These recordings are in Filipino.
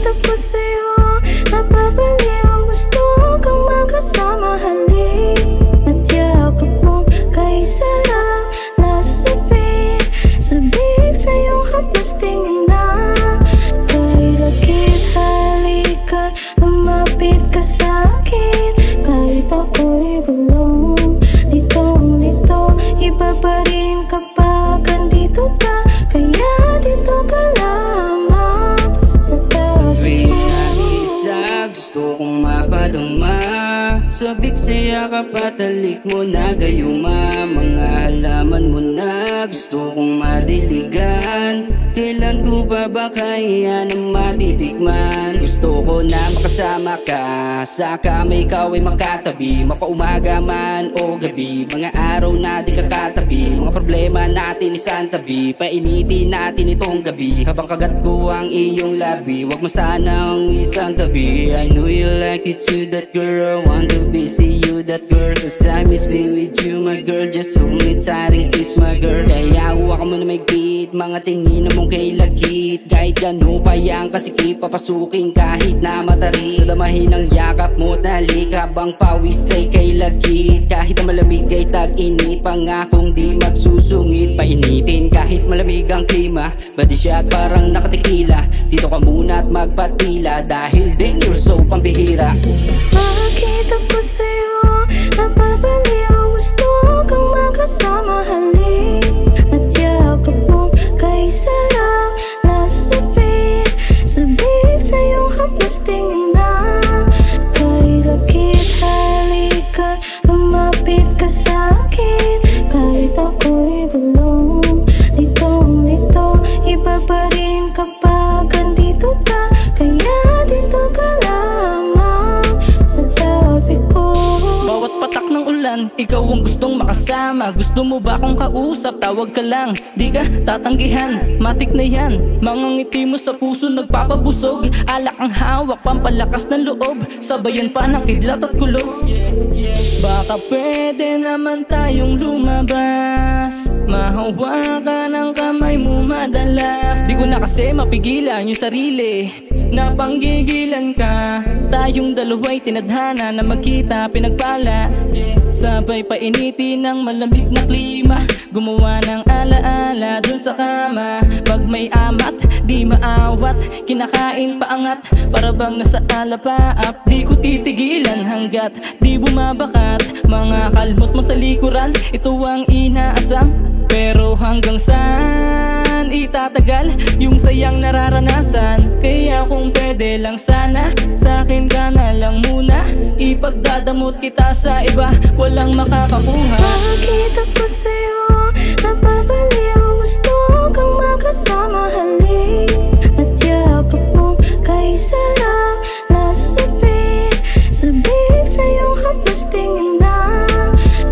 Nakita ko sa'yo, napapaliw, gusto kang makasama. Halik at yakap mo, kay sarap nasabik. Sabik sa'yong haplos tingin na, kay lakit halikat, lumapit ka sa'kin. Kahit ako'y gulong, nitong-nito, iba pa rin kapag andito ka. Kaya dito ka lamang sa tabi ko. Gusto kong mapadama, sabik sa yakap at halik mo na gayuma. Mga halaman mo na gusto kong madiligan. Kailan ko ba kaya na matitikman? Gusto ko na makasama ka, saka may ikaw ay makatabi. Mapaumaga man o gabi, mga araw na di kakatabi. Mga problema natin isang tabi, painitin natin itong gabi. Habang kagat ko ang iyong labi, wag mo sanang isang tabi. I know you like it too, that girl. I want to be see you, that girl. Cause I miss being with you, my girl. Just hold me tight and kiss, my girl. Kaya huwag mo na may gate, mga tingin na mong kay lagit. Kahit gano pa yang kasikip, papasukin kahit na matari. Damahin ang yakap mo, talik habang pawis ay kay lagit. Kahit na malamig ay tag-init, pangakong di magsusungit. Painitin kahit malamig ang klima, body shot parang nakatikila. Dito ka muna at magpatila, dahil ding you're so pambihira. Makita ko sa'yo, napapaliw, gusto kang makasama. Halik at yakap mo, kay sarap nasabik. Sabik sa'yong haplos tingin na, kay lakit halikat, lumapit ka sa'kin. Kahit ako'y gulong, nitong-nito, iba pa rin kapag andito ka. Kaya dito ka lamang sa tabi ko. Bawat patak ng ulan, ikaw ang gustong makasama. Gusto mo ba akong kausap? Tawag ka lang, di ka tatanggihan. Matik na yan, mga ngiti mo sa puso nagpapabusog. Alak ang hawak, pampalakas ng loob, sabayan pa ng kidlat at kulog. Baka pwede naman tayong lumabas, mahawakan ang kamay mo madalas. Di ko na kasi mapigilan yung sarili, napanggigilan ka. Tayong dalawa'y tinadhana na magkita pinagpala. Sabay painitin ng malamig na klima, gumawa ng alaala dun sa kama. Pag may amat, di maawat, kinakain paangat, para bang nasa alapaap. Di ko titigilan hanggat di bumabakat. Mga kalmot mo sa likuran, ito ang inaasam. Pero hanggang saan itatagal yung sayang nararanasan? Kaya kung pwede lang sana, sa'kin ka na lang muna. Ipagdadamot kita sa iba, walang makakakuha. Makita ko sa'yo, napapaliw, gusto kang makasama. Halik at yakap mo, kay sarap nasabik. Sabik sa'yong haplos tingin na,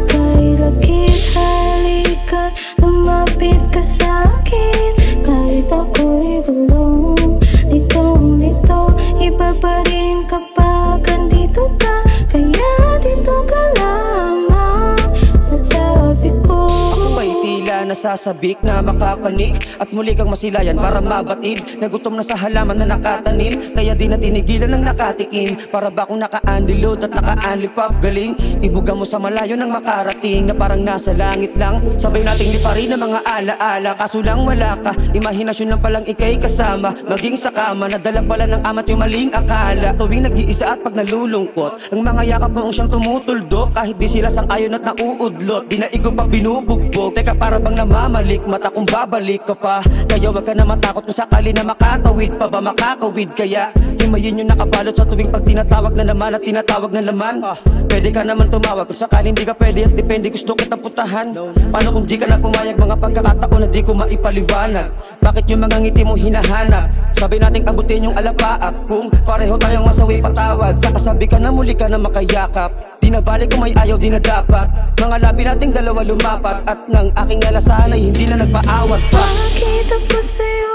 kay lakit halikat, lumapit ka sa'kin. Kahit ako'y gulong, nitong-nito, iba pa rin kapag andito ka. Kaya dito ka lamang sa tabi ko. Ako ba'y tila nasasabik na makapanik, at muli kang masilayan para mabatid. Nagutom na sa halaman na nakatanim, kaya di na tinigilan ng nakatikim. Para ba kung naka-unload at naka-unlipaf, galing ibuga mo sa malayo nang makarating, na parang nasa langit lang. Sabay nating liparin ng mga alaala, kaso lang wala ka. Imahinasyon lang palang ikay kasama, maging sa kama, nadala pala ng amat yung maling akala. Tuwing nag-iisa at pag nalulungkot, ang mga yakap mo siyang tumutuldok. Kahit di sila sang-ayon at nauudlot, di na igo pa binubugbog. Teka, para bang namamalik mata kung babalik ka pa. Kaya wag ka na matakot kung sakali na makatawid pa ba makakawid. Kaya himayin yung nakabalot sa tuwing pag tinatawag na naman at tinatawag na laman. Pwede ka naman tumawag kung sakali hindi ka pwede at depende gusto kitang putahan. Paano kung di ka na pumayag, mga pagkakataon na di ko maipaliwanag. Bakit yung mga ngiti mo hinahanap? Sabi nating abutin yung alapaap, kung pareho tayong masawi patawad. Saka sabi ka na muli ka na makayakap, di na balik kung may ayaw di na dapat. Mga labi nating dalawa lumapat, at ng aking alasan ay hindi na nagpaawat pa. Makita ko sa'yo,